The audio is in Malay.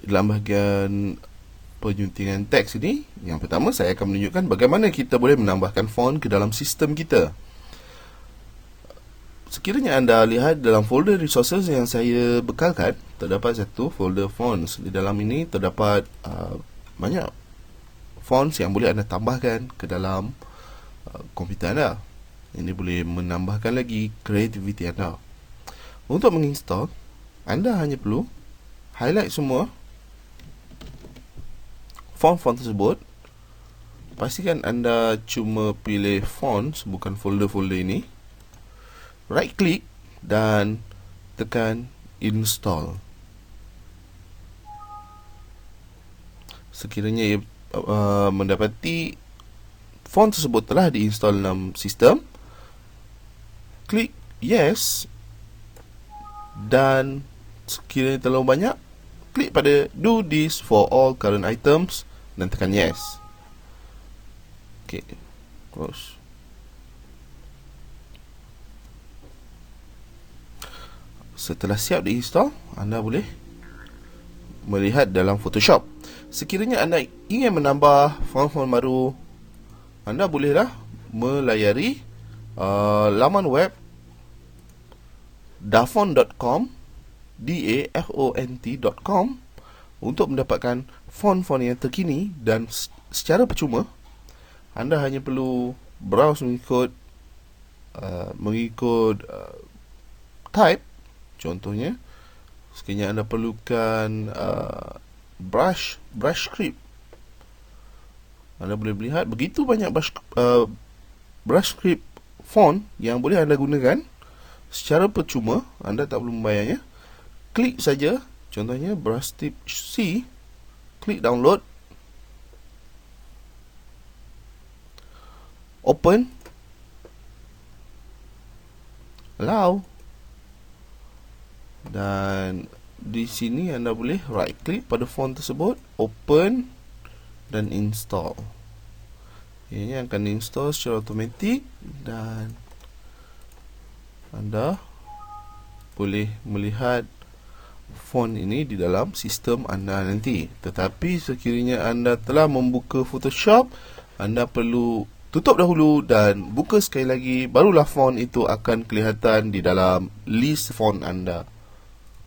dalam bahagian penyuntingan teks ini, yang pertama saya akan menunjukkan bagaimana kita boleh menambahkan font ke dalam sistem kita. Sekiranya anda lihat dalam folder resources yang saya bekalkan, terdapat satu folder fonts. Di dalam ini terdapat banyak fonts yang boleh anda tambahkan ke dalam komputer anda. Ini boleh menambahkan lagi kreativiti anda. Untuk menginstall, anda hanya perlu highlight semua font-font tersebut. Pastikan anda cuma pilih fonts, bukan folder-folder ini. Right click dan tekan install. Sekiranya ia mendapati font tersebut telah diinstal dalam sistem, klik yes, dan sekiranya terlalu banyak, klik pada do this for all current items dan tekan yes. Ok, terus setelah siap diinstal, anda boleh melihat dalam Photoshop. Sekiranya anda ingin menambah font-font baru, anda bolehlah melayari laman web dafont.com dafont.com untuk mendapatkan font-font yang terkini, dan secara percuma anda hanya perlu browse mengikut type. Contohnya, sekiranya anda perlukan brush script, anda boleh melihat begitu banyak brush script font yang boleh anda gunakan secara percuma. Anda tak perlu membayarnya. Klik saja, contohnya brush tip C, klik download, open, allow, dan di sini anda boleh right click pada font tersebut, open dan install. Ini akan install secara automatik dan anda boleh melihat font ini di dalam sistem anda nanti. Tetapi sekiranya anda telah membuka Photoshop, anda perlu tutup dahulu dan buka sekali lagi, barulah font itu akan kelihatan di dalam list font anda.